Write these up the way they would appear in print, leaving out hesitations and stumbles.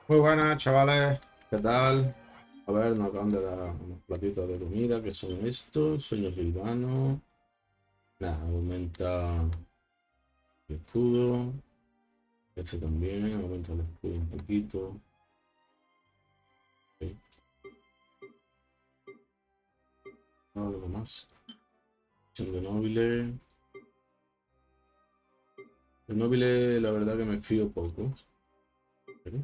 Muy buenas, chavales. ¿Qué tal? A ver, nos acaban de dar unos platitos de comida. ¿Qué son estos? Sueños silvanos. Nada, aumenta el escudo. Este también, aumenta el escudo un poquito. Ok, algo más. Son de noble. De noble, la verdad que me fío poco. Pero,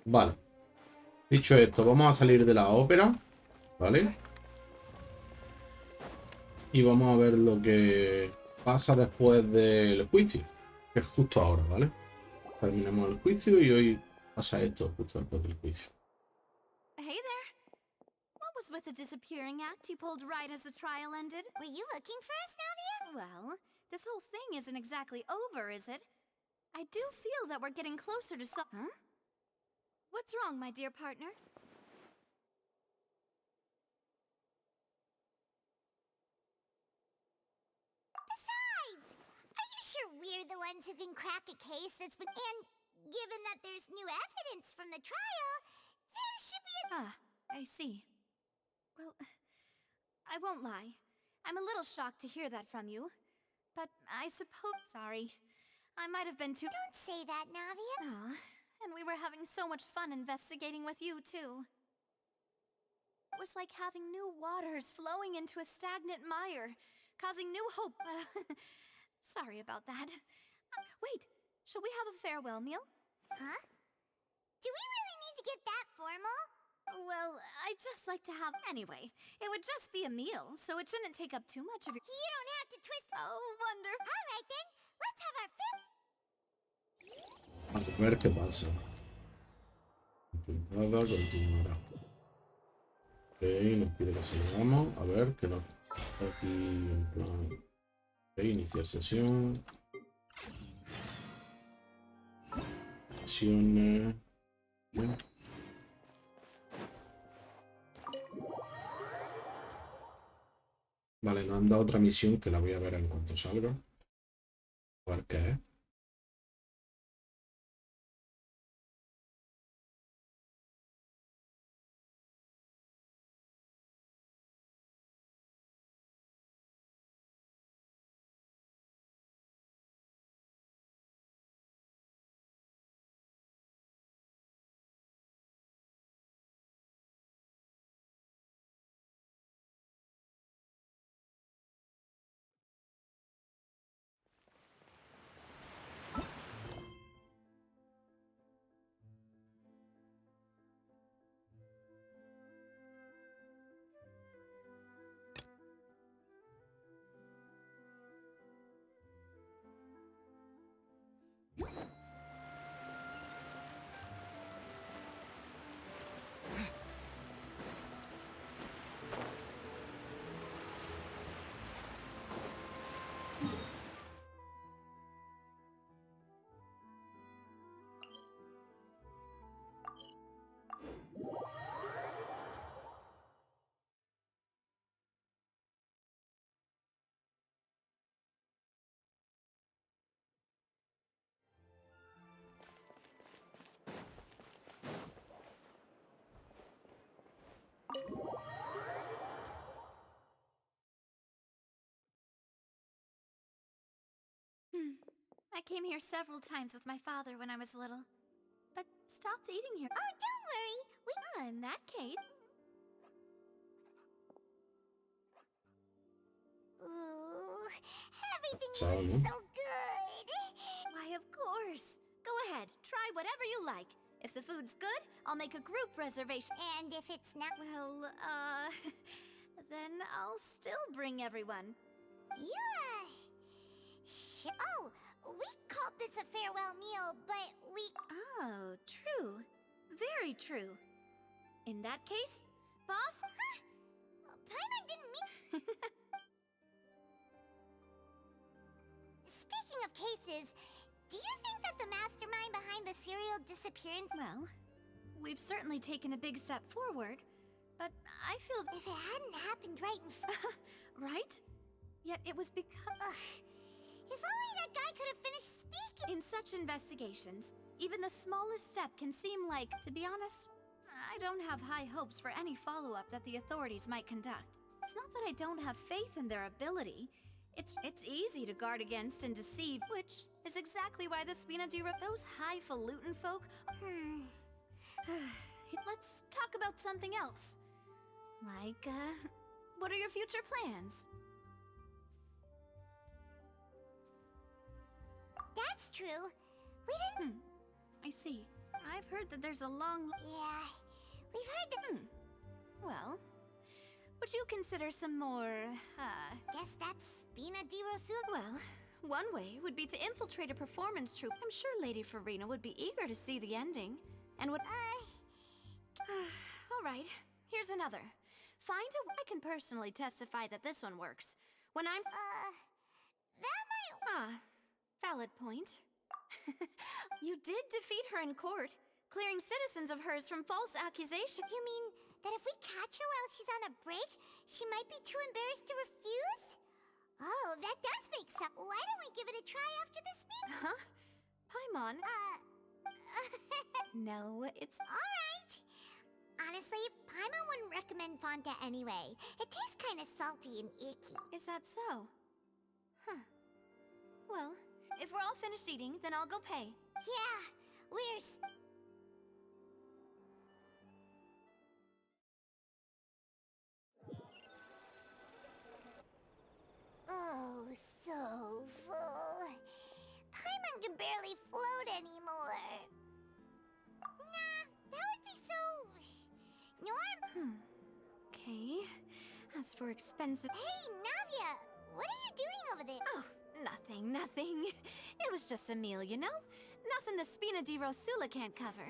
vale. Dicho esto, vamos a salir de la ópera. ¿Vale? Y vamos a ver lo que pasa después del juicio. Que es justo ahora, ¿vale? Terminamos el juicio y hoy pasa esto justo después del juicio. Hey there. What was with the disappearing act you pulled right as the trial ended? Were you looking for us, Navia? Well, this whole thing isn't exactly over, is it? I do feel that we're getting closer to Huh? What's wrong, my dear partner? Besides, are you sure we're the ones who can crack a case that's been... And given that there's new evidence from the trial, there should be a... Ah, I see. Well, I won't lie. I'm a little shocked to hear that from you. But I suppose... Sorry. I might have been too... Don't say that, Navia. Ah, and we were having so much fun investigating with you, too. It was like having new waters flowing into a stagnant mire, causing new hope. Sorry about that. Wait, shall we have a farewell meal? Huh? Do we really need to get that formal? Well, I'd just like to have... Anyway, it would just be a meal, so it shouldn't take up too much of your... You don't have to twist... Oh, wonderful. All right, then. Let's have our A ver qué pasa. Nada, continuará. Ok, nos pide que salgamos. A ver, que nos... Aquí, en plan... Ok, iniciar sesión. Sesiones. Bien. Vale, nos han dado otra misión que la voy a ver en cuanto salga. A ver qué es. I came here several times with my father when I was little, but stopped eating here. Oh, don't worry. In that case... Ooh, everything Chao, looks ¿no? so good. Why, of course. Go ahead, try whatever you like. If the food's good, I'll make a group reservation. And if it's not... Well, then I'll still bring everyone. Yeah. Oh, we called this a farewell meal, but we... Oh, true. Very true. In that case, boss? Paimon didn't mean... Speaking of cases, do you think that the mastermind behind the serial disappearance... Well, we've certainly taken a big step forward, but I feel... If it hadn't happened right in front... Right? Yet it was because... If only that guy could have finished speaking! In such investigations, even the smallest step can seem like, to be honest, I don't have high hopes for any follow-up that the authorities might conduct. It's not that I don't have faith in their ability. It's easy to guard against and deceive, which is exactly why the Spina di those highfalutin folk... Let's talk about something else. Like, what are your future plans? That's true. We didn't... I see. I've heard that there's a long... Yeah, we've heard that... Well, would you consider some more, Guess that's Spina di Rosul. Well, one way would be to infiltrate a performance troupe. I'm sure Lady Farina would be eager to see the ending, and would... All right, here's another. I can personally testify that this one works. When I'm... That might... Valid point. You did defeat her in court, clearing citizens of hers from false accusation. You mean that if we catch her while she's on a break, she might be too embarrassed to refuse? Oh, that does make sense. Why don't we give it a try after this meeting? Huh? Paimon? No, it's... Alright. Honestly, Paimon wouldn't recommend Fonta anyway. It tastes kind of salty and icky. Is that so? Huh. Well, if we're all finished eating, then I'll go pay. Yeah, we're... Oh, so full. Paimon can barely float anymore. Nah, that would be so... norm... Okay. As for expensive... Hey, Navia! What are you doing over there? Oh, nothing. It was just a meal, you know? Nothing the Spina di Rosula can't cover.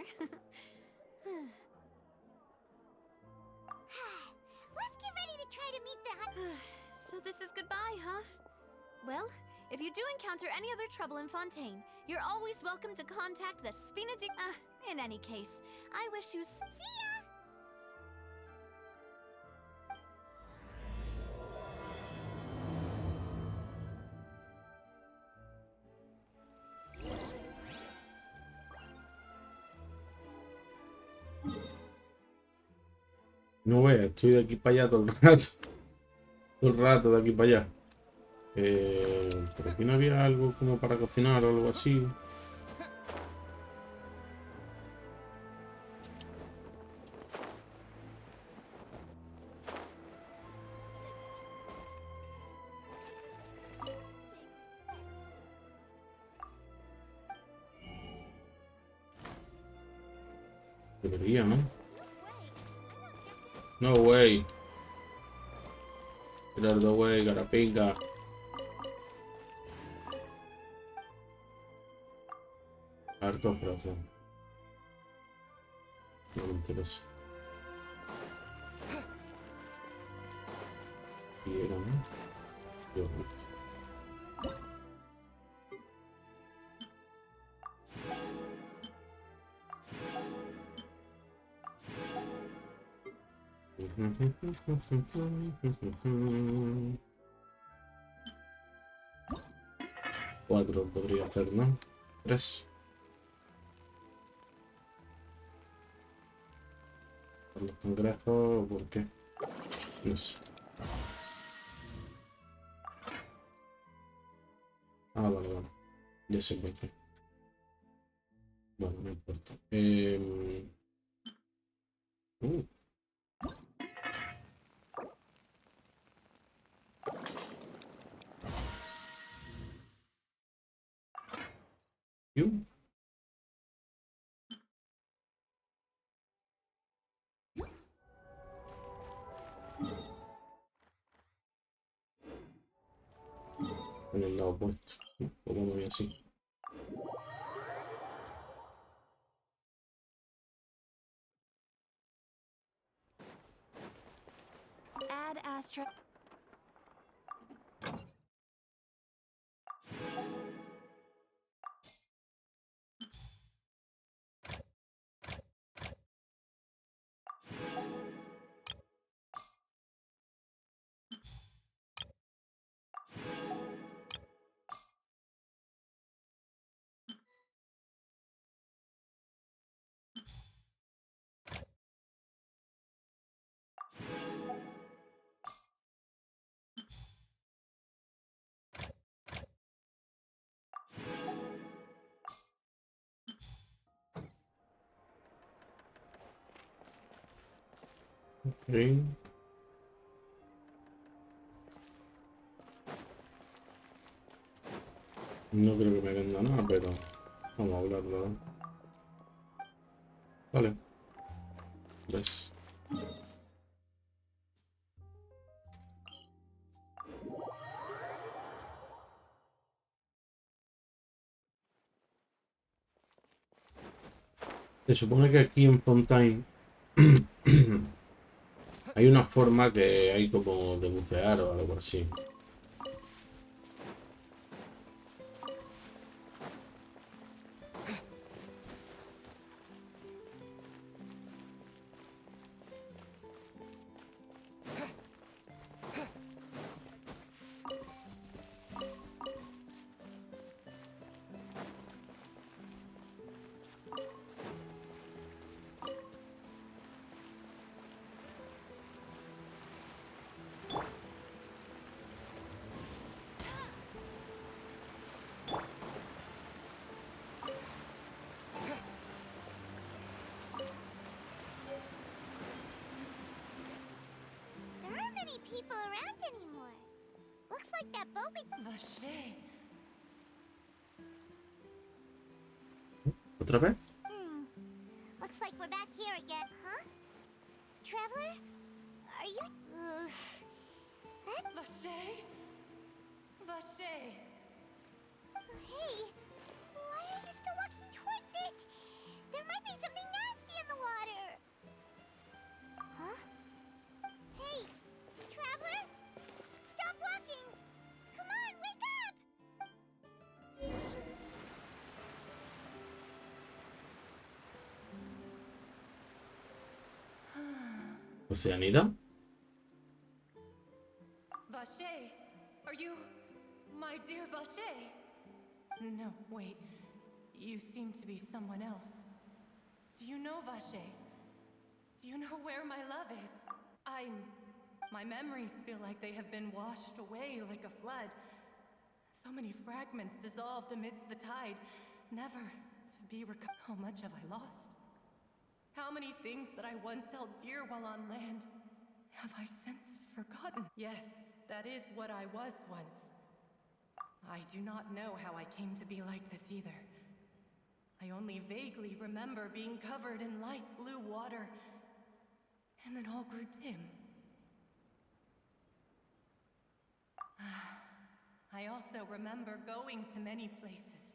Let's get ready to try to meet the... So this is goodbye, huh? Well, if you do encounter any other trouble in Fontaine, you're always welcome to contact the Spina di... in any case, I wish you... See ya! No vea, estoy de aquí para allá todo el rato. Todo el rato de aquí para allá. Por aquí no había algo como para cocinar o algo así. Debería, ¿no? No way. Get the way, garapinga. Harto frase. No me interesa. Y era, ¿no? Yo, Cuatro podría ser, ¿no? 3. Por los cangrejos, ¿por qué? No sé. Vale. Ya sé por qué. Bueno, no importa. You? En el lado opuesto. ¿No? ¿O cómo voy así? Ad Astra. Ok. No creo que me venda nada, pero vamos a hablarlo. Vale. ¿Ves? Se supone que aquí en Fontaine hay una forma que hay como de bucear o algo así. There aren't many people around anymore. Looks like that boat we Vache. ¿Otra vez? Looks like we're back here again, huh? Traveler? Are you... What? Vache. Vache. Hey, why are you still walking towards it? There might be something nasty in the water. Huh? Hey, Traveler? Stop walking! Come on, wake up! ¿Oceanida? Vache. Are you my dear Vache? No, wait. You seem to be someone else. Do you know Vache? Do you know where my love is? My memories feel like they have been washed away like a flood. So many fragments dissolved amidst the tide, never to be recovered. How much have I lost? How many things that I once held dear while on land have I since forgotten? Yes, that is what I was once. I do not know how I came to be like this either. I only vaguely remember being covered in light blue water, and then all grew dim. I also remember going to many places.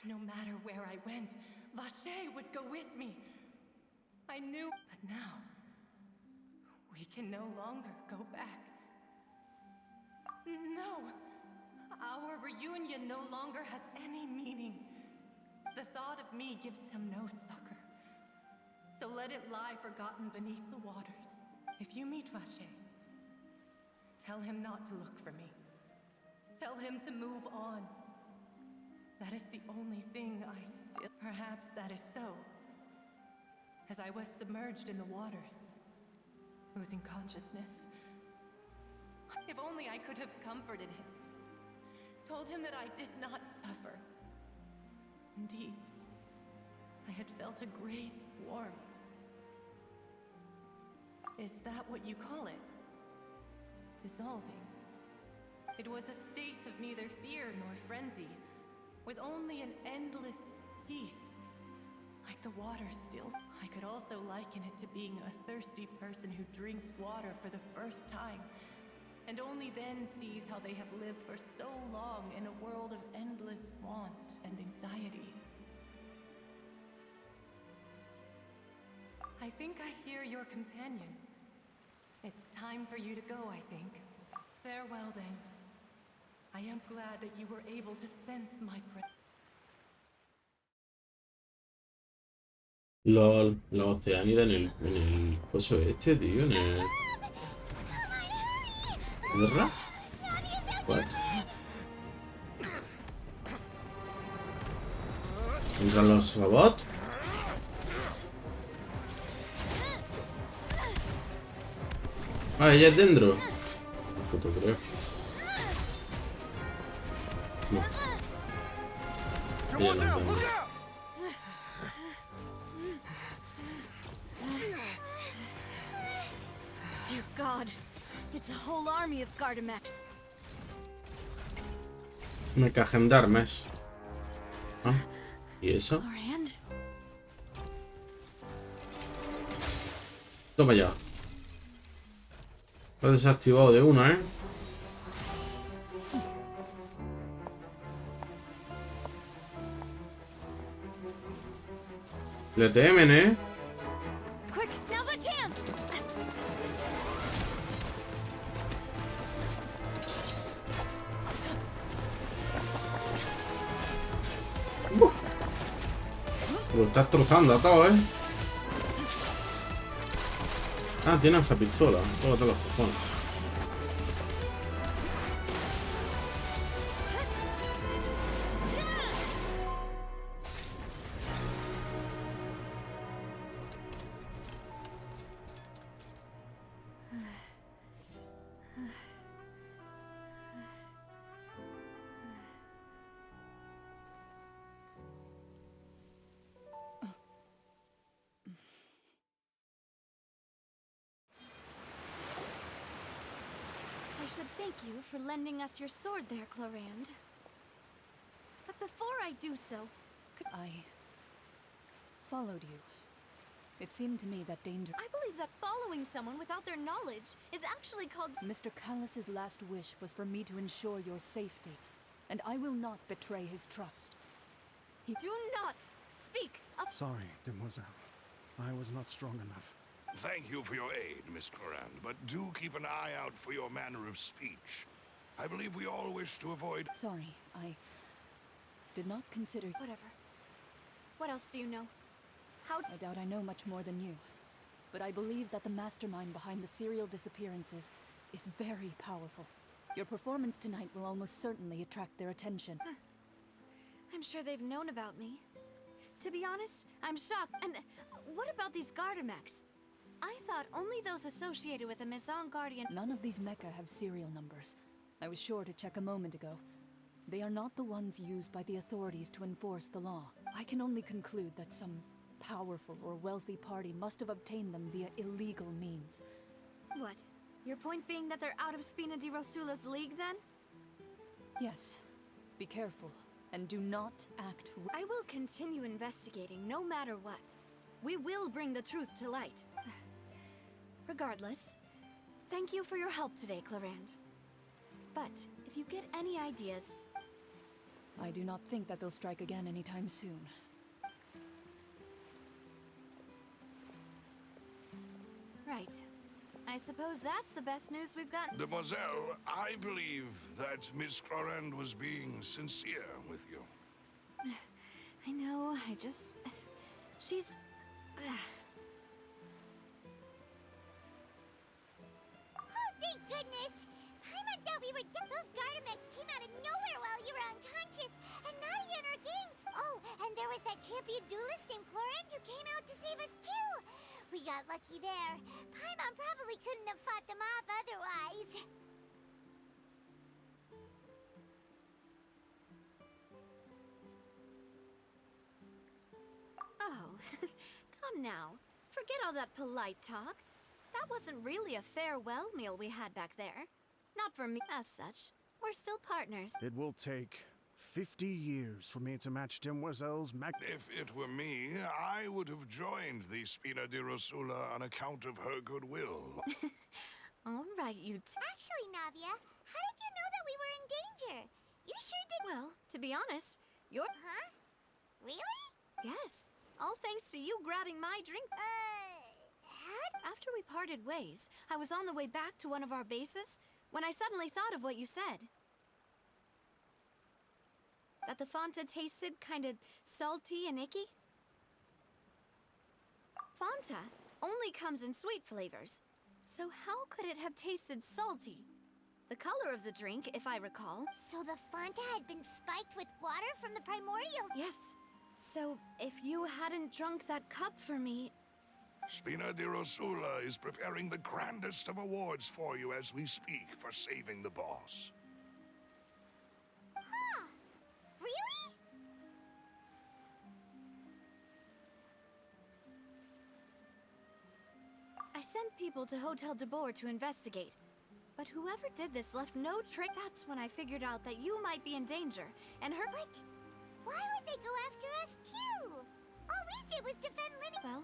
No matter where I went, Vache would go with me. I knew, but now, we can no longer go back. No! Our reunion no longer has any meaning. The thought of me gives him no succor. So let it lie forgotten beneath the waters. If you meet Vache, tell him not to look for me. Tell him to move on. That is the only thing I still... Perhaps that is so. As I was submerged in the waters, losing consciousness. If only I could have comforted him. Told him that I did not suffer. Indeed, I had felt a great warmth. Is that what you call it? Dissolving. It was a state of neither fear nor frenzy, with only an endless peace, like the water still. I could also liken it to being a thirsty person who drinks water for the first time, and only then sees how they have lived for so long in a world of endless want and anxiety. I think I hear your companion. It's time for you to go, I think. Farewell, then. I am glad that you were able to sense my presence. LOL, la Oceanida en el coso este, tío, en el... ¿Guerra? What? ¿Entran los robots? Ah, ella es dentro. Puto creo. No. Ella no es dentro. Dear God, it's a whole army of Gardamex. Me cajendarmes. Ah, ¿y eso? Clorand? Toma ya. Lo he desactivado de una, ¿eh? Le temen, ¿eh? Quick, now's our chance! Lo estás trozando a todo, ¿eh? Ah, tiene esa pistola. Tómate los cojones. I should thank you for lending us your sword there, Clorand. But before I do so, I followed you. It seemed to me that danger... I believe that following someone without their knowledge is actually called... Mr. Callus's last wish was for me to ensure your safety, and I will not betray his trust. Do not speak up. Sorry, demoiselle. I was not strong enough. Thank you for your aid, Miss Clorand, but do keep an eye out for your manner of speech. I believe we all wish to avoid... Sorry, I did not consider... Whatever. What else do you know? How... I doubt I know much more than you, but I believe that the mastermind behind the serial disappearances is very powerful. Your performance tonight will almost certainly attract their attention. I'm sure they've known about me. To be honest, I'm shocked. And what about these Gardamex? I thought only those associated with a Maison Guardian... None of these mecha have serial numbers. I was sure to check a moment ago. They are not the ones used by the authorities to enforce the law. I can only conclude that some powerful or wealthy party must have obtained them via illegal means. What? Your point being that they're out of Spina di Rosula's league, then? Yes. Be careful, and do not act... I will continue investigating, no matter what. We will bring the truth to light. Regardless, thank you for your help today, Clorand. But, if you get any ideas... I do not think that they'll strike again anytime soon. Right. I suppose that's the best news we've got. Demoiselle, I believe that Miss Clorand was being sincere with you. I know, I just... She's... Oh, thank goodness! Paimon thought we were dead. Those Gardamex came out of nowhere while you were unconscious, and Nadia and her gangs. Oh, and there was that champion duelist named Clorand who came out to save us too. We got lucky there. Paimon probably couldn't have fought them off otherwise. Oh, come now. Forget all that polite talk. That wasn't really a farewell meal we had back there. Not for me as such. We're still partners. It will take 50 years for me to match Demoiselle's If it were me, I would have joined the Spina di Rosula on account of her goodwill. All right, you Actually, Navia, how did you know that we were in danger? You sure did. Well, to be honest, you're... Huh? Really? Yes. All thanks to you grabbing my drink. Dad? After we parted ways, I was on the way back to one of our bases when I suddenly thought of what you said. That the Fanta tasted kind of salty and icky? Fanta only comes in sweet flavors, so how could it have tasted salty? The color of the drink, if I recall. So the Fanta had been spiked with water from the primordial... Yes. So, if you hadn't drunk that cup for me... Spina di Rosula is preparing the grandest of awards for you as we speak for saving the boss. Huh. Really? I sent people to Hotel de Boer to investigate. But whoever did this left no trick. That's when I figured out that you might be in danger, and her— What? Why would they go after us, too? All we did was defend Linny... Well,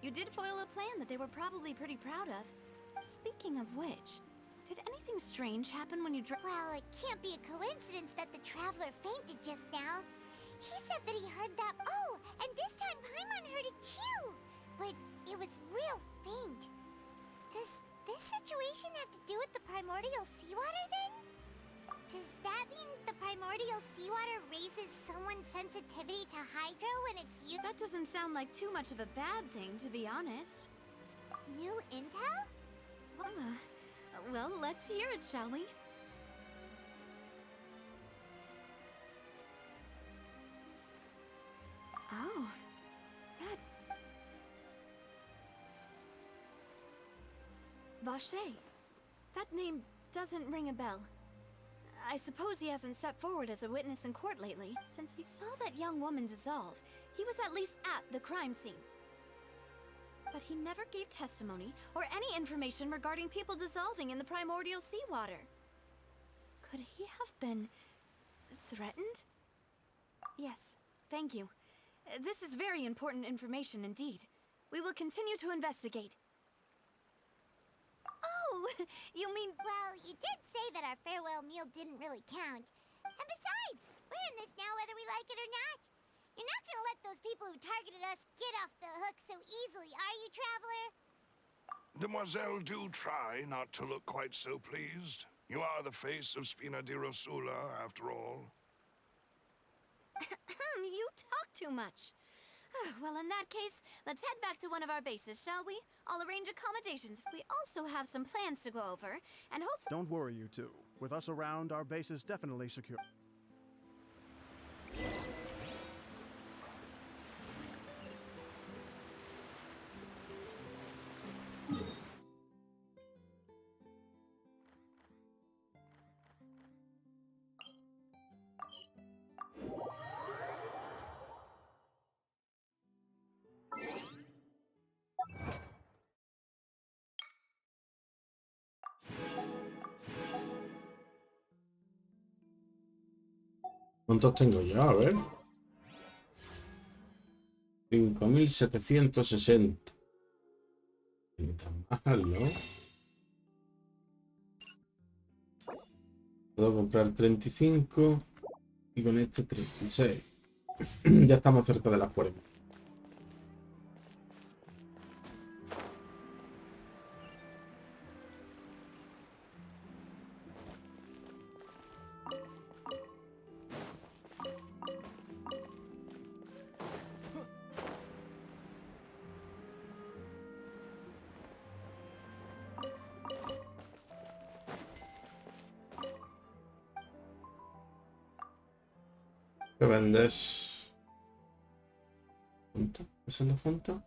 you did foil a plan that they were probably pretty proud of. Speaking of which, did anything strange happen when you Well, it can't be a coincidence that the traveler fainted just now. He said that he heard that... Oh, and this time Paimon heard it, too! But it was real faint. Does this situation have to do with the primordial seawater, then? Does that mean the primordial seawater raises someone's sensitivity to hydro when it's used? That doesn't sound like too much of a bad thing, to be honest. New intel? Well, let's hear it, shall we? Oh, that... Vache. That name doesn't ring a bell. I suppose he hasn't stepped forward as a witness in court lately. Since he saw that young woman dissolve, he was at least at the crime scene. But he never gave testimony or any information regarding people dissolving in the primordial seawater. Could he have been threatened? Yes, thank you. This is very important information indeed. We will continue to investigate. Oh, you mean... Well, you did say that our farewell meal didn't really count. And besides, we're in this now whether we like it or not. You're not gonna let those people who targeted us get off the hook so easily, are you, Traveler? Demoiselle, do try not to look quite so pleased. You are the face of Spina di Rosula, after all. You talk too much. Well, in that case, let's head back to one of our bases, shall we? I'll arrange accommodations. We also have some plans to go over, and hopefully... Don't worry, you two. With us around, our base is definitely secure. ¿Cuántos tengo ya? A ver. 5760. No está mal, ¿no? Puedo comprar 35 y con este 36. Ya estamos cerca de las 40. ¿Qué vendes? ¿Fonta? ¿Esa es la fonta?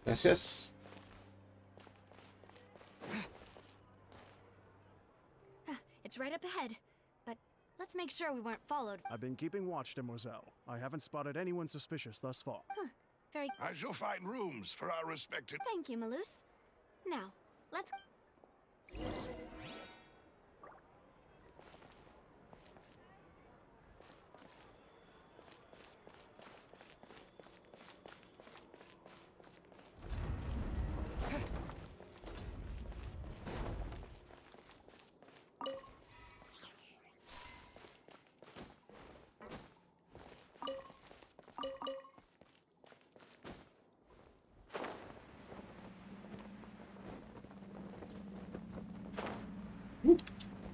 Gracias. It's right up ahead. But Let's make sure we weren't followed. I've been keeping watch, demoiselle. I haven't spotted anyone suspicious thus far. Very. I shall find rooms for our respected... Thank you, Malus. Now, let's.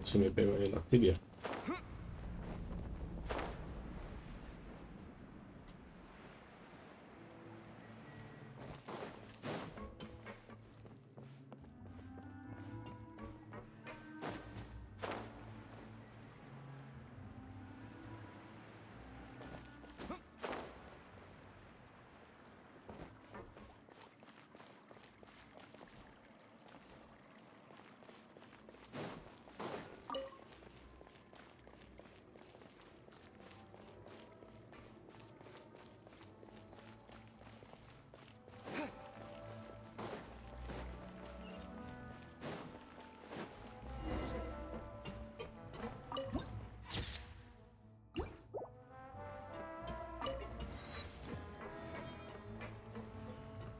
Se me pegó ahí la tibia.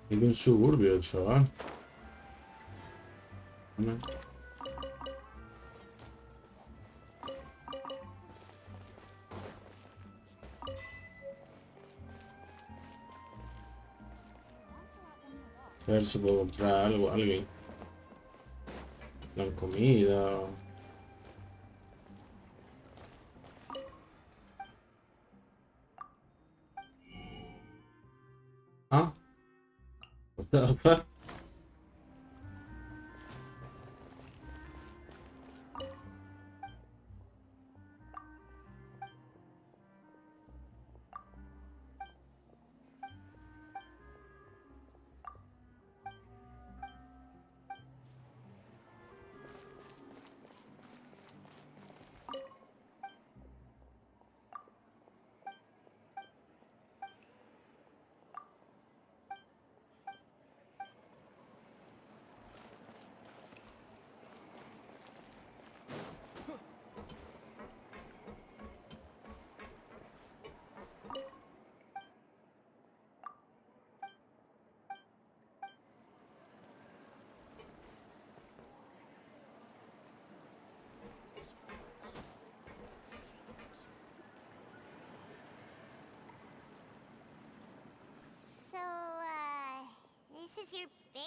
Vive en un suburbio el chaval. No. A ver si puedo comprar algo a alguien. La comida. Ah. What the fuck? So, this is your base?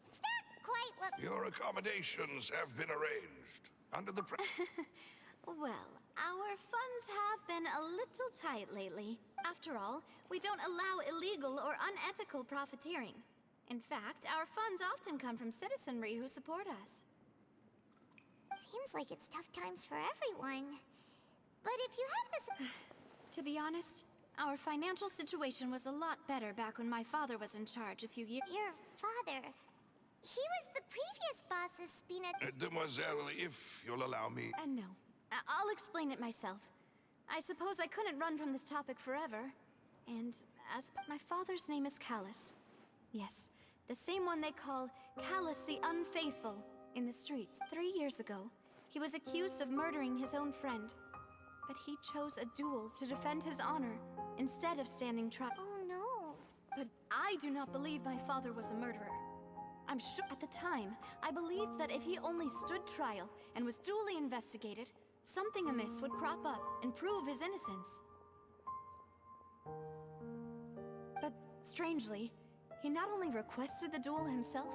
It's not quite what... Your accommodations have been arranged. Under the... Well, our funds have been a little tight lately. After all, we don't allow illegal or unethical profiteering. In fact, our funds often come from citizenry who support us. Seems like it's tough times for everyone. But if you have this... To be honest, our financial situation was a lot better back when my father was in charge a few years... Your father... He was the previous boss's Spina... Demoiselle, if you'll allow me... No. I'll explain it myself. I suppose I couldn't run from this topic forever. And as my father's name is Callus. Yes, the same one they call Callus the Unfaithful in the streets. 3 years ago, he was accused of murdering his own friend. But he chose a duel to defend his honor instead of standing trial. Oh no. But I do not believe my father was a murderer. I'm sure at the time, I believed that if he only stood trial and was duly investigated, something amiss would crop up and prove his innocence. But strangely, he not only requested the duel himself,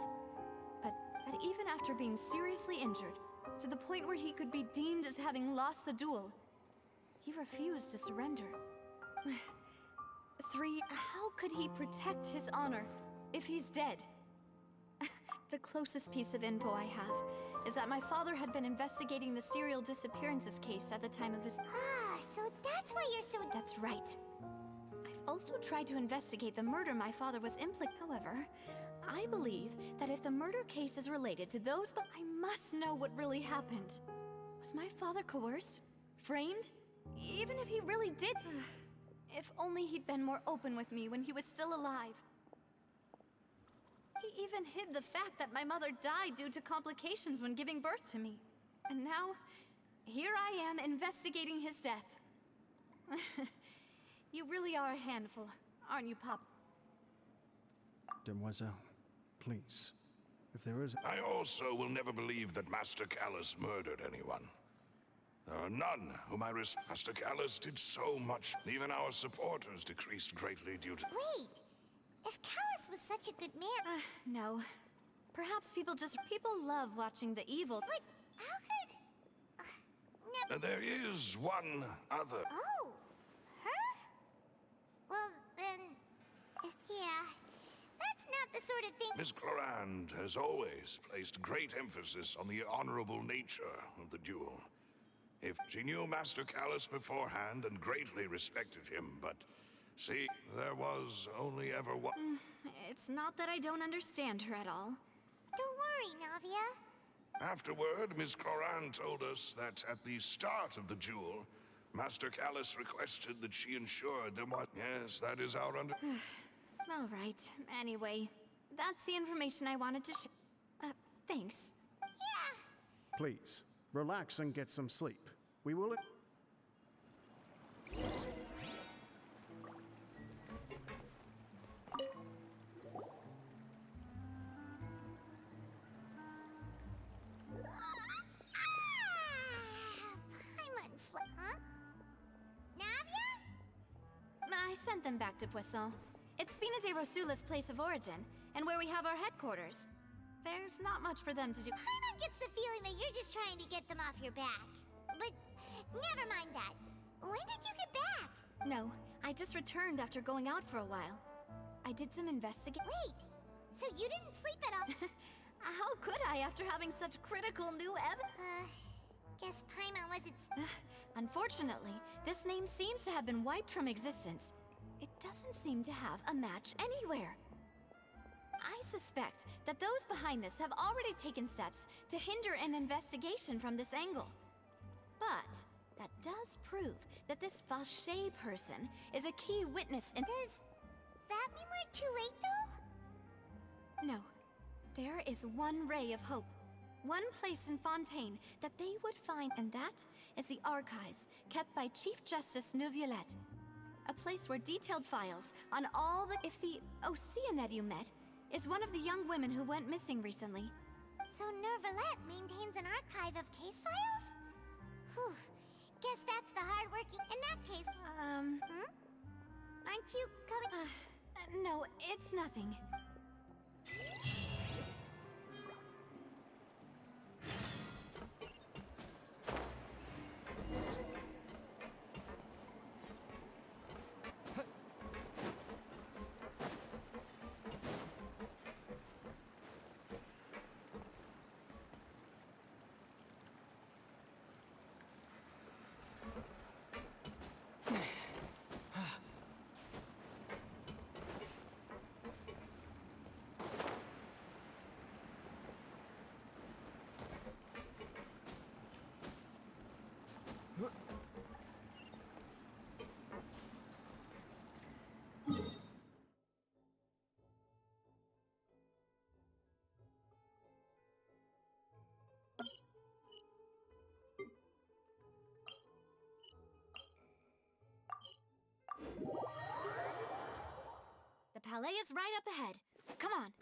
but that even after being seriously injured, to the point where he could be deemed as having lost the duel, he refused to surrender. 3, how could he protect his honor if he's dead? The closest piece of info I have is that my father had been investigating the serial disappearances case at the time of his... Ah, so that's why you're so... That's right. I've also tried to investigate the murder my father was implicated. However, I believe that if the murder case is related to those, but I must know what really happened. Was my father coerced? Framed? Even if he really did... If only he'd been more open with me when he was still alive. He even hid the fact that my mother died due to complications when giving birth to me. And now, here I am investigating his death. You really are a handful, aren't you, Pop? Demoiselle, please. If there is... I also will never believe that Master Callus murdered anyone. There are none whom I respect. Master Callus did so much. Even our supporters decreased greatly due to... Wait! If Callus was such a good man... No. Perhaps people love watching the evil. But how could... There is one other. Oh! Her? Well, then... Yeah. That's not the sort of thing... Miss Clorand has always placed great emphasis on the honorable nature of the duel. If she knew Master Callus beforehand and greatly respected him, but... See, there was only ever one... It's not that I don't understand her at all. Don't worry, Navia. Afterward, Miss Clorand told us that at the start of the duel, Master Callus requested that she ensured there was... Yes, that is our under... All right. Anyway, that's the information I wanted to thanks. Yeah. Please, relax and get some sleep. We will... Huh? Navia? I sent them back to Poisson. It's Spina de Rosula's place of origin, and where we have our headquarters. There's not much for them to do. Paimon gets the feeling that you're just trying to get them off your back. But never mind that. When did you get back? No, I just returned after going out for a while. I did some investigating. Wait, so you didn't sleep at all? How could I after having such critical new evidence? Guess Paimon wasn't... Unfortunately, this name seems to have been wiped from existence. It doesn't seem to have a match anywhere. I suspect that those behind this have already taken steps to hinder an investigation from this angle. But that does prove that this Vache person is a key witness in— Does that mean we're too late, though? No. There is one ray of hope. One place in Fontaine that they would find, and that is the archives kept by Chief Justice Neuvillette. A place where detailed files on all the— If the Oceanette you met is one of the young women who went missing recently. So Neuvillette maintains an archive of case files? Whew. Guess that's the hard-working... In that case... Aren't you coming... No, it's nothing. The palais is right up ahead. Come on.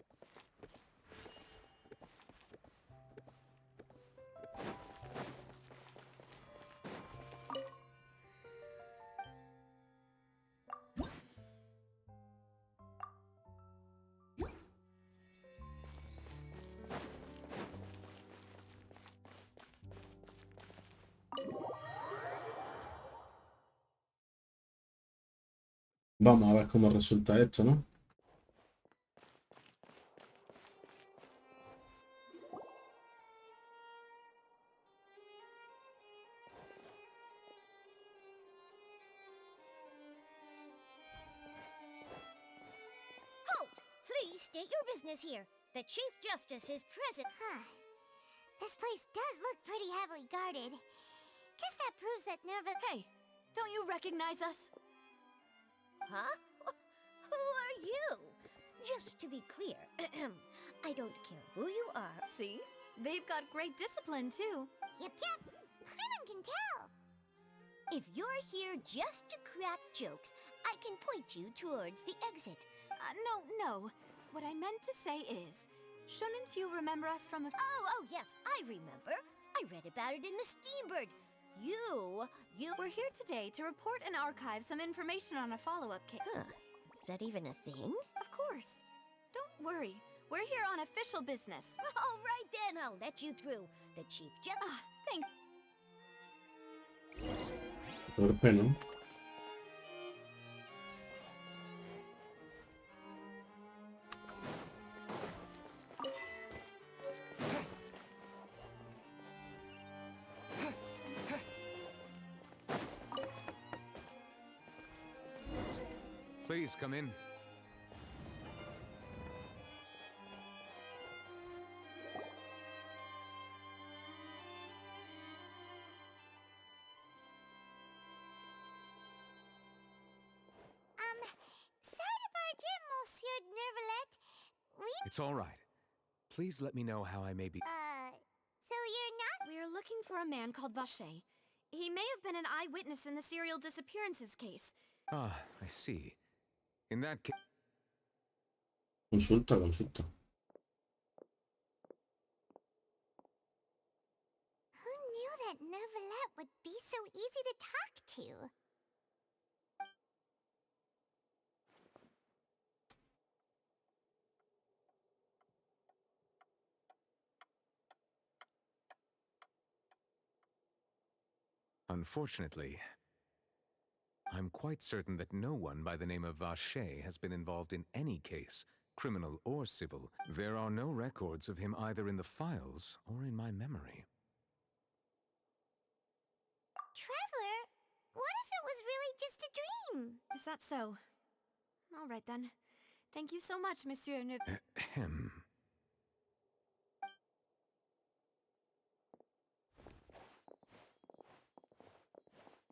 Vamos a ver cómo resulta esto, ¿no? Halt! Please state your business here. The Chief Justice is present. Huh. This place does look pretty heavily guarded. guess that proves that Nerva. Hey, don't you recognize us? Huh? Who are you? Just to be clear, I don't care who you are. See? They've got great discipline, too. Yep. Paimon can tell. If you're here just to crack jokes, I can point you towards the exit. No. What I meant to say is, shouldn't you remember us from a... Oh, yes, I remember. I read about it in the Steambird. You... We're here today to report and archive some information on a follow-up case. Huh. Is that even a thing? Of course. Don't worry. We're here on official business. All right, then, I'll let you through. The Chief Thanks. Torpe, ¿no? Please come in. Sorry to barge in, Monsieur Nervalet. It's all right. Please let me know how I may be. So you're not? We're looking for a man called Vacher. He may have been an eyewitness in the serial disappearances case. Ah, I see. In that case... Consulta. Who knew that Nervalet would be so easy to talk to? Unfortunately, I'm quite certain that no one by the name of Vacher has been involved in any case, criminal or civil. There are no records of him either in the files or in my memory. Traveler, what if it was really just a dream? Is that so? All right, then. Thank you so much, Monsieur Ahem.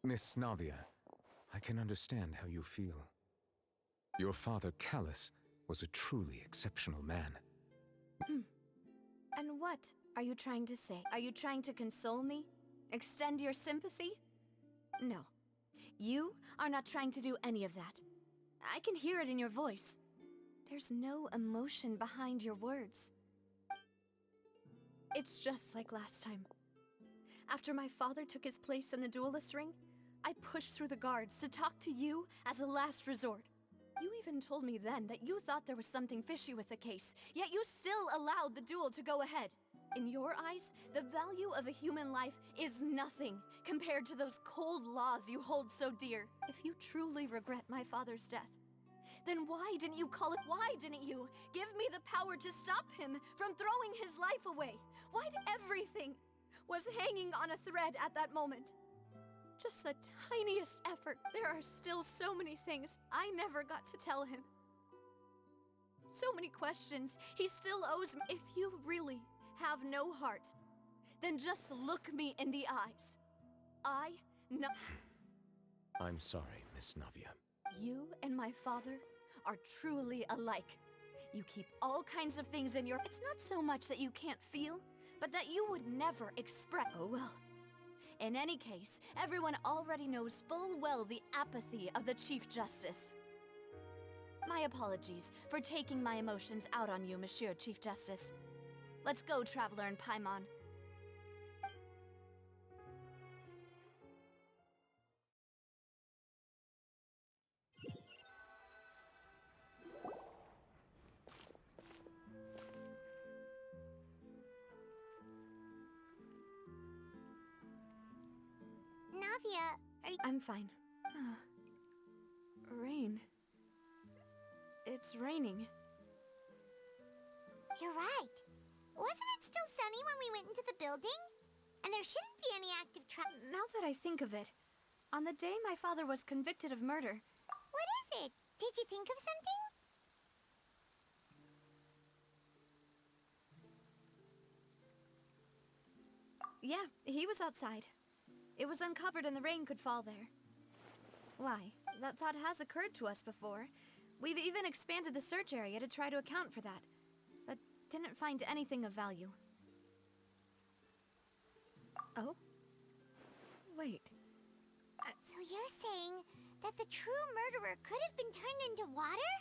Miss Navia, I can understand how you feel. Your father, Callus, was a truly exceptional man. And what are you trying to say? Are you trying to console me? Extend your sympathy? No. You are not trying to do any of that. I can hear it in your voice. There's no emotion behind your words. It's just like last time. After my father took his place in the duelist ring, I pushed through the guards to talk to you as a last resort. You even told me then that you thought there was something fishy with the case, yet you still allowed the duel to go ahead. In your eyes, the value of a human life is nothing compared to those cold laws you hold so dear. If you truly regret my father's death, then why didn't you call it? Why didn't you give me the power to stop him from throwing his life away? Why did everything was hanging on a thread at that moment? Just the tiniest effort. There are still so many things I never got to tell him. So many questions he still owes me. If you really have no heart, then just look me in the eyes. I know. I'm sorry, Miss Navia. You and my father are truly alike. You keep all kinds of things in your... It's not so much that you can't feel, but that you would never express... Oh well. In any case, everyone already knows full well the apathy of the Chief Justice. My apologies for taking my emotions out on you, Monsieur Chief Justice. Let's go, Traveler and Paimon. Navia, are you... I'm fine. Rain. It's raining. You're right. Wasn't it still sunny when we went into the building? And there shouldn't be any active Now that I think of it, on the day my father was convicted of murder... What is it? Did you think of something? Yeah, he was outside. It was uncovered and the rain could fall there. Why, that thought has occurred to us before. We've even expanded the search area to try to account for that, but didn't find anything of value. Oh? Wait. So you're saying that the true murderer could have been turned into water?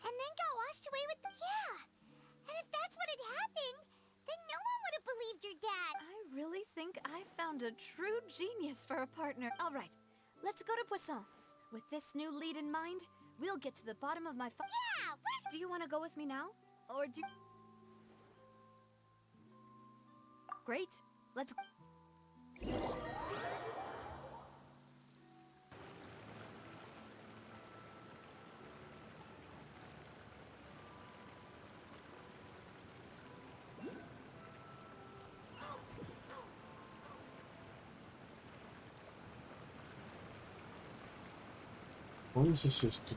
And then got washed away with the... Yeah! And if that's what had happened, then no one would have believed your dad! I really think I found a true genius for a partner. All right, let's go to Poisson. With this new lead in mind, we'll get to the bottom of my Yeah! Do you want to go with me now? Or do... Great. Let's... ¿Cómo es esto?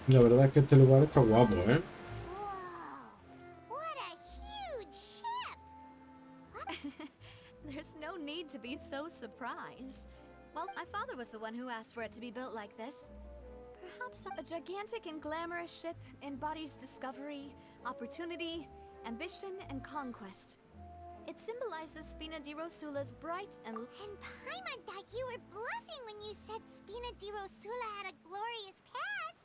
La verdad es que este lugar está guapo, ¿eh? Whoa! What a huge ship! There's no need to be so surprised. Well, my father was the one who asked for it to be built like this. Perhaps a gigantic and glamorous ship embodies discovery, opportunity, ambition, and conquest. It symbolizes Spina di Rosula's bright and... And Paimon thought you were bluffing when you said Spina di Rosula had a glorious past.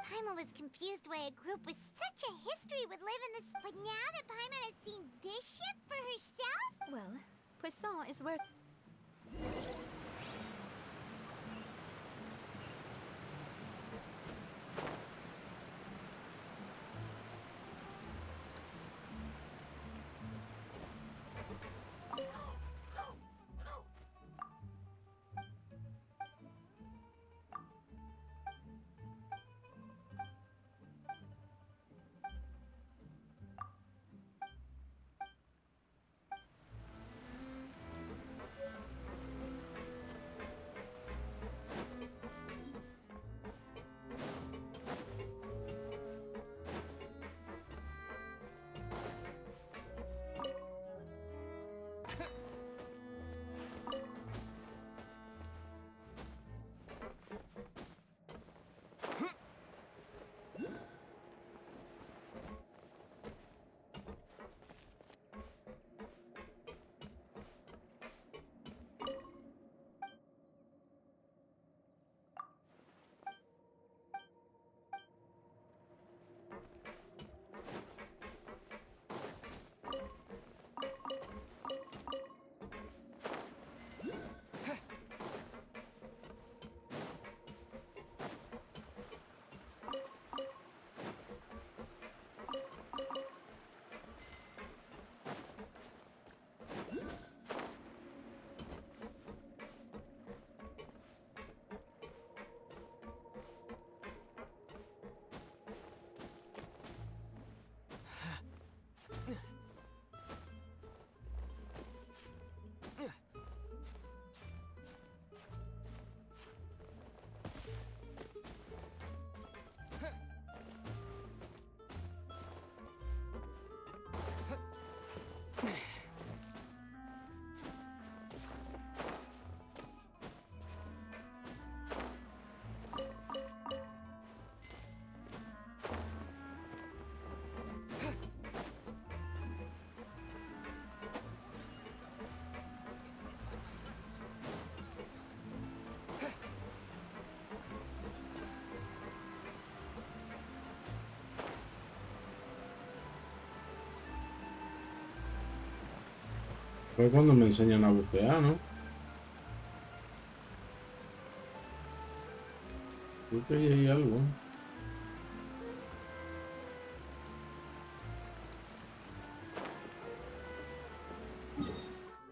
Paimon was confused why a group with such a history would live in this... But now that Paimon has seen this ship for herself? Well, Poisson is where... Fue cuando me enseñan a bucear, ¿no? Creo que ahí hay algo.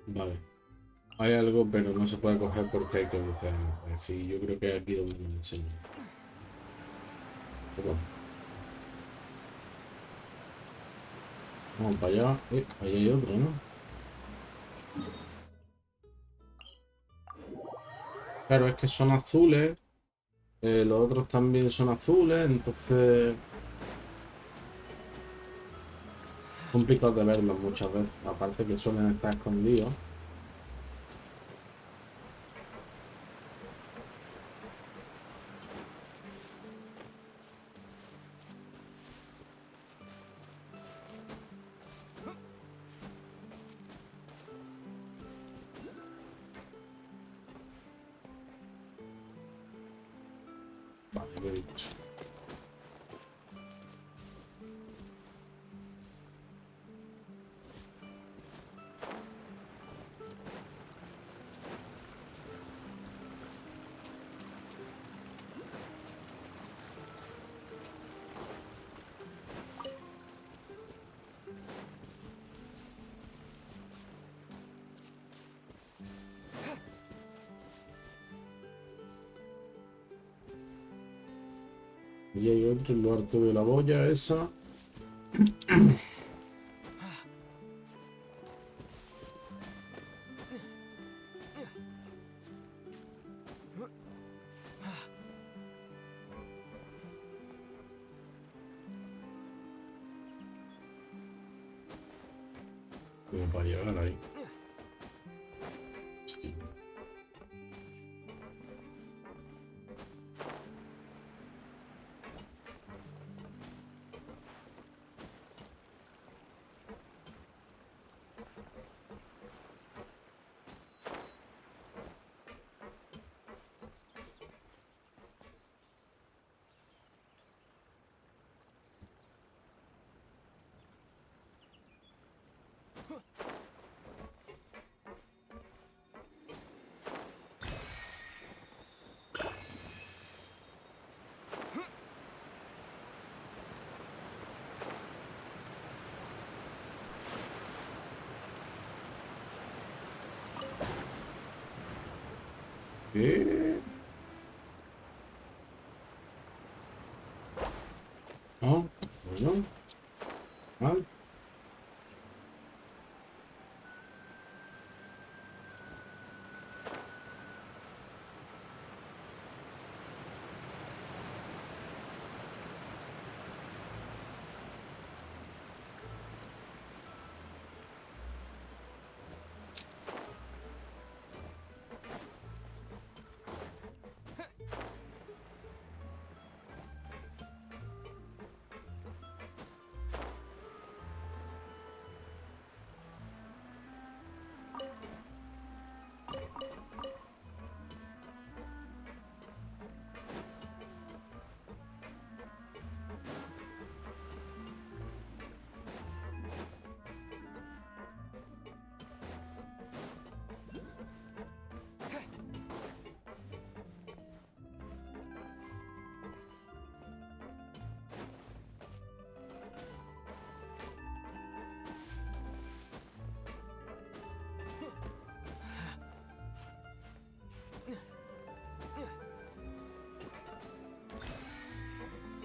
Vale. Hay algo, pero no se puede coger porque hay que bucear. Sí, yo creo que es aquí donde me enseñan. Pero bueno, vamos para allá. Ahí hay otro, ¿no? Claro, es que son azules. Los otros también son azules, entonces complicado de verlos muchas veces. Aparte que suelen estar escondidos. Vale, lo he dicho. Y hay otro, el harto de la boya esa. Como para llegar ahí. Hostia. ¿Qué? Ah, bueno. Mal.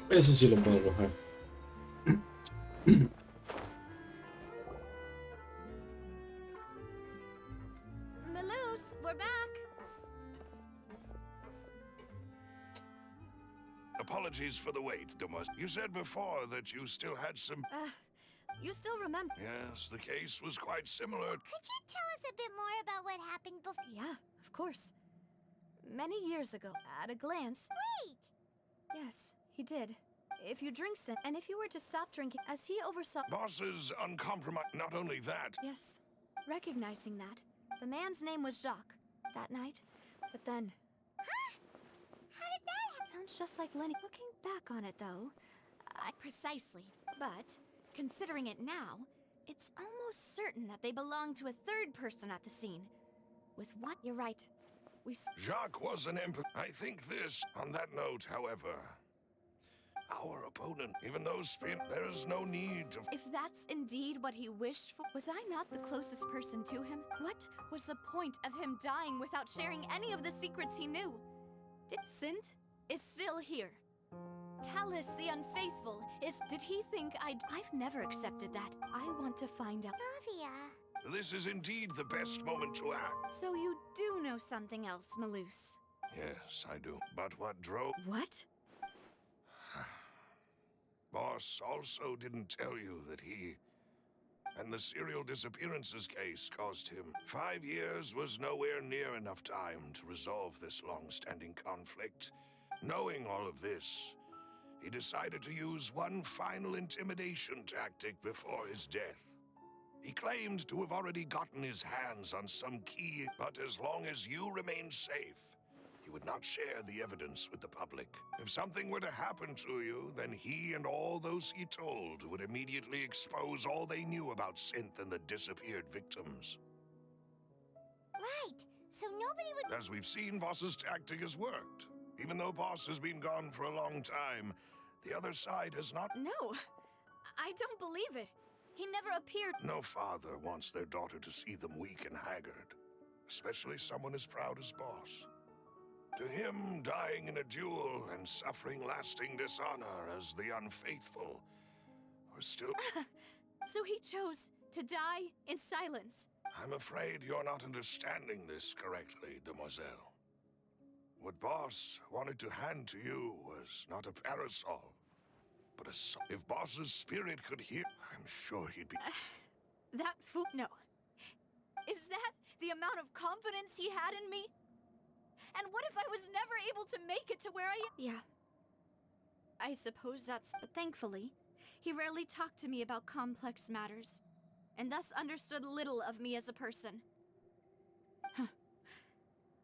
Ese sí lo puedo coger. Maloose, we're back. Apologies for the wait, Demoiselle. You said before that you still had some... You still remember? Yes, the case was quite similar. Could you tell us a bit more about what happened before? Yeah, of course. Many years ago, at a glance. Wait! Yes, he did. If you drink sin, and if you were to stop drinking, as he oversaw. Bosses uncompromised. Not only that, Yes, recognizing that. The man's name was Jacques that night. But then. Huh? How did that happen? Sounds just like Lenny. Looking back on it, though. Precisely. But, considering it now, It's almost certain that they belong to a third person at the scene. With what? You're right. Jacques was an empath. I think this. On that note, however, our opponent, even though there is no need to. If that's indeed what he wished for, was I not the closest person to him? What was the point of him dying without sharing any of the secrets he knew? Synth is still here. Callus the Unfaithful is. Did he think I've never accepted that. I want to find out. Navia. This is indeed the best moment to act. So you do know something else, Malus? Yes, I do. But what drove. What? Boss also didn't tell you that he and the serial disappearances case cost him 5 years was nowhere near enough time to resolve this long-standing conflict. Knowing all of this, he decided to use one final intimidation tactic before his death. He claimed to have already gotten his hands on some key, but as long as you remained safe, he would not share the evidence with the public. If something were to happen to you, then he and all those he told would immediately expose all they knew about Synth and the disappeared victims. Right. So nobody would. As we've seen, Boss's tactic has worked. Even though Boss has been gone for a long time, the other side has not. No, I don't believe it. He never appeared. No father wants their daughter to see them weak and haggard, especially someone as proud as Boss. To him, dying in a duel and suffering lasting dishonor as the unfaithful were still. So he chose to die in silence. I'm afraid you're not understanding this correctly, demoiselle. What Boss wanted to hand to you was not a parasol, but a soul. If Boss's spirit could hear, I'm sure he'd be. That fool. No. Is that the amount of confidence he had in me? And what if I was never able to make it to where I am? Yeah. I suppose that's. But thankfully, he rarely talked to me about complex matters, and thus understood little of me as a person.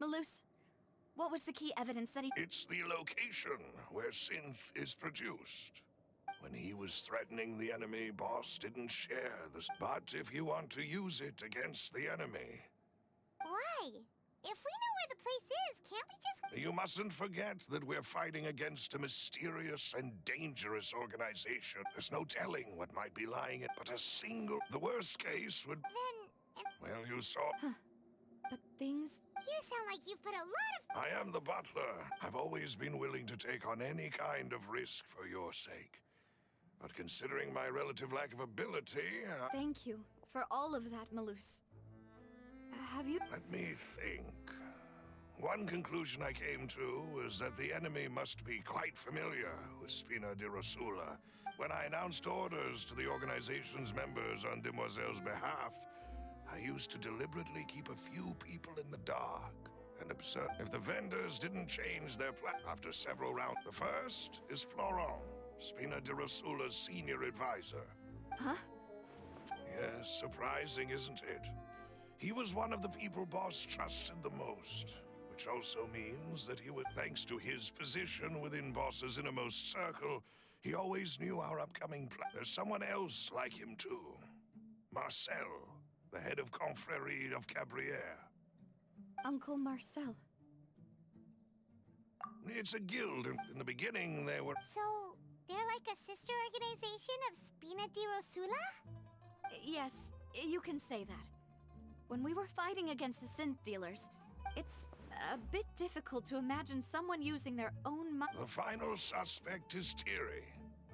Malus, what was the key evidence that he. It's the location where Synth is produced. When he was threatening the enemy, Boss didn't share this. But if you want to use it against the enemy. Why? If we know where the place is, can't we just. You mustn't forget that we're fighting against a mysterious and dangerous organization. There's no telling what might be lying in, but a single. The worst case would. Then. Well, you saw. But things. You sound like you've put a lot of. I am the butler. I've always been willing to take on any kind of risk for your sake. But considering my relative lack of ability. Thank you for all of that, Malus. Have you. Let me think. One conclusion I came to was that the enemy must be quite familiar with Spina di Rosula. When I announced orders to the organization's members on Demoiselle's behalf, I used to deliberately keep a few people in the dark and observe. If the vendors didn't change their plan after several rounds, the first is Florent, Spina di Rosula's senior advisor. Huh? Yes, surprising, isn't it? He was one of the people Boss trusted the most, which also means that he would, thanks to his position within Boss's innermost circle, he always knew our upcoming plan. There's someone else like him too. Marcel, the head of Confrérie of Cabrières. Uncle Marcel. It's a guild, and in the beginning they were... So, they're like a sister organization of Spina di Rosula? Yes, you can say that. When we were fighting against the synth dealers, it's a bit difficult to imagine someone using their own The final suspect is Thierry,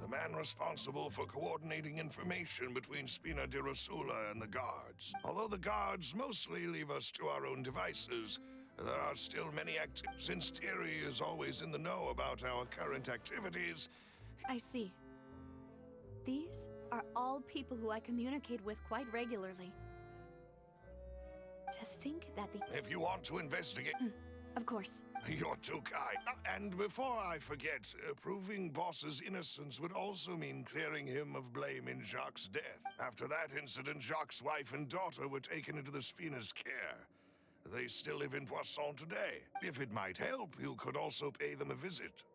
the man responsible for coordinating information between Spina di Rosula and the guards. Although the guards mostly leave us to our own devices, there are still many activities. Since Thierry is always in the know about our current activities... I see. These are all people who I communicate with quite regularly. To think that the... If you want to investigate... Of course. You're too kind. And before I forget, proving Boss's innocence would also mean clearing him of blame in Jacques' death. After that incident, Jacques' wife and daughter were taken into the Spina's care. They still live in Poisson today. If it might help, you could also pay them a visit.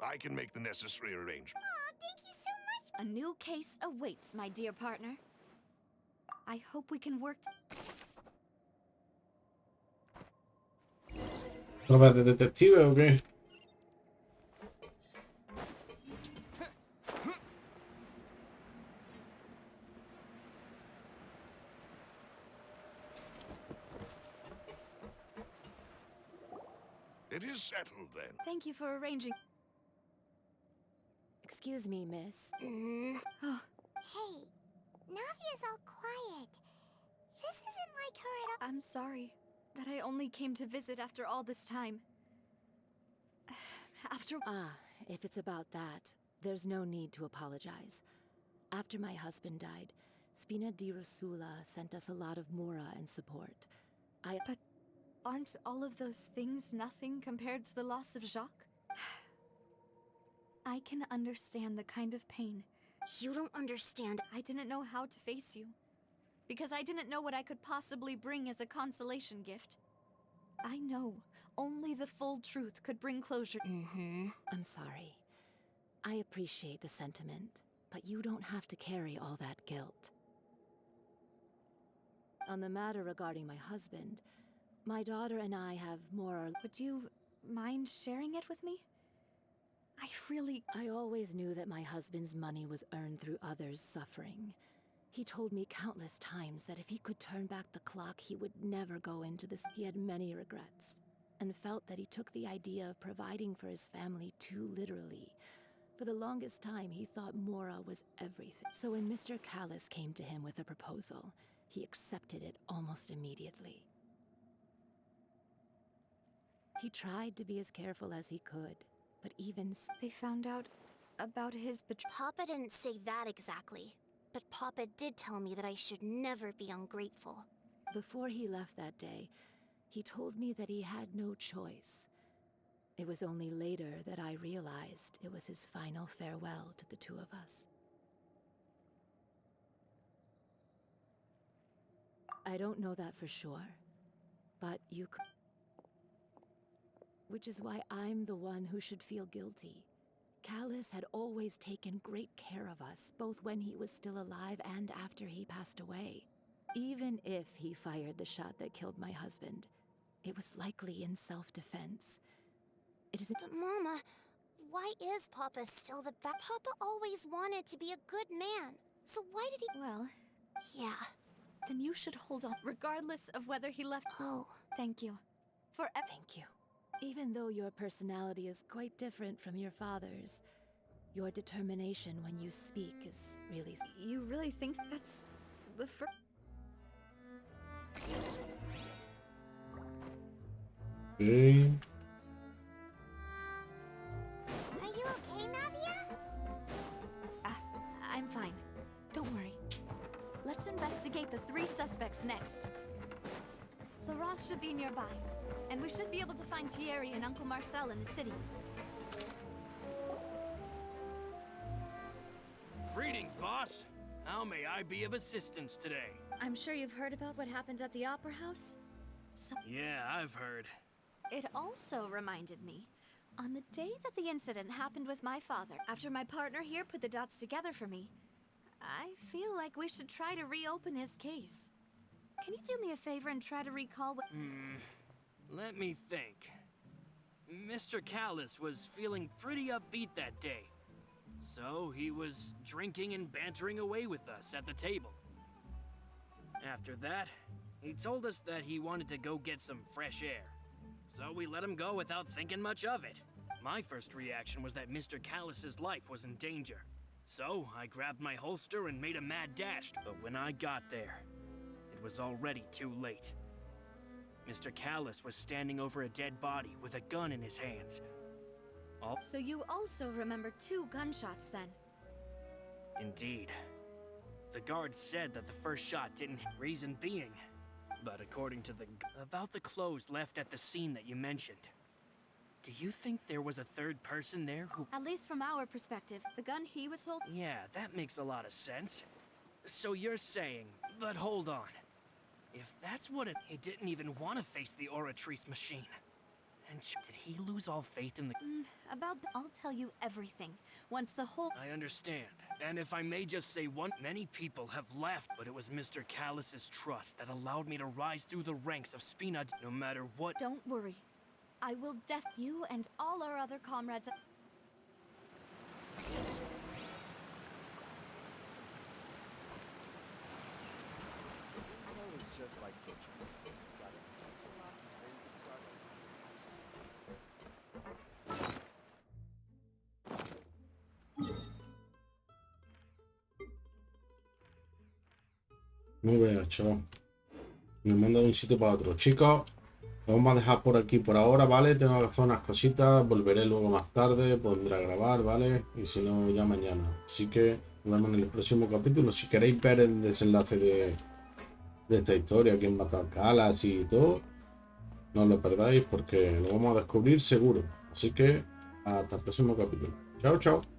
I can make the necessary arrangements. Aw, thank you so much. A new case awaits, my dear partner. I hope we can work. ¿Pruebas de detective o qué? It is settled then. Thank you for arranging. Excuse me, miss. Oh, Hey, Navia's all quiet. This isn't like her at all. I'm sorry that I only came to visit after all this time. After. Ah, if it's about that, there's no need to apologize. After my husband died, Spina di Rosula sent us a lot of mora and support. But aren't all of those things nothing compared to the loss of Jacques? I can understand the kind of pain. You don't understand. I didn't know how to face you, because I didn't know what I could possibly bring as a consolation gift. I know only the full truth could bring closure. I'm sorry. I appreciate the sentiment, but you don't have to carry all that guilt. On the matter regarding my husband, my daughter and I have more. Would you mind sharing it with me? I always knew that my husband's money was earned through others' suffering. He told me countless times that if he could turn back the clock, he would never go into this. He had many regrets, and felt that he took the idea of providing for his family too literally. For the longest time, he thought Mora was everything. So when Mr. Callis came to him with a proposal, he accepted it almost immediately. He tried to be as careful as he could, but even They found out about his betrayal. Papa didn't say that exactly, but Papa did tell me that I should never be ungrateful. before he left that day, he told me that he had no choice. It was only later that I realized it was his final farewell to the two of us. I don't know that for sure, but you could. Which is why I'm the one who should feel guilty. Callis had always taken great care of us, both when he was still alive and after he passed away. Even if he fired the shot that killed my husband, it was likely in self-defense. It is. But Mama, why is Papa still the best? Papa always wanted to be a good man. So why did he? Well, Yeah. then you should hold on, regardless of whether he left. Oh. Thank you. Thank you. Even though your personality is quite different from your father's, your determination when you speak is really. You really think that's the first? Okay. Are you okay, Navia? I'm fine. Don't worry. Let's investigate the 3 suspects next. Laurent should be nearby, and we should be able to find Thierry and Uncle Marcel in the city. Greetings, boss. How may I be of assistance today? I'm sure you've heard about what happened at the Opera House. Yeah, I've heard. It also reminded me, on the day that the incident happened with my father, after my partner here put the dots together for me, I feel like we should try to reopen his case. Can you do me a favor and try to recall what— Let me think. Mr. Callis was feeling pretty upbeat that day. So he was drinking and bantering away with us at the table. After that, he told us that he wanted to go get some fresh air. So we let him go without thinking much of it. My first reaction was that Mr. Callis's life was in danger. So I grabbed my holster and made a mad dash. But when I got there, it was already too late. Mr. Callis was standing over a dead body with a gun in his hands. So you also remember 2 gunshots then? Indeed. The guards said that the first shot didn't hit, reason being. But according to about the clothes left at the scene that you mentioned, do you think there was a third person there who— At least from our perspective, the gun he was holding— Yeah, that makes a lot of sense. So you're saying, but hold on. If that's what he didn't even want to face the Oratrice machine. And did he lose all faith in the... I'll tell you everything. Once the whole... I understand. And if I may just say one, many people have left, but it was Mr. Callus's trust that allowed me to rise through the ranks of Spina, no matter what... Don't worry. I will death you and all our other comrades... Intel is just like teachers. Gotta press a lot before you get started. Muy bien, chaval. Me manda de un sitio para otro. Chicos, lo vamos a dejar por aquí por ahora, ¿vale? Tengo que hacer unas cositas. Volveré luego más tarde. Pondré a grabar, ¿vale? Y si no, ya mañana. Así que nos vemos en el próximo capítulo. Si queréis ver el desenlace de esta historia, quién mató a Calas y todo, no os lo perdáis porque lo vamos a descubrir seguro. Así que hasta el próximo capítulo. Chao, chao.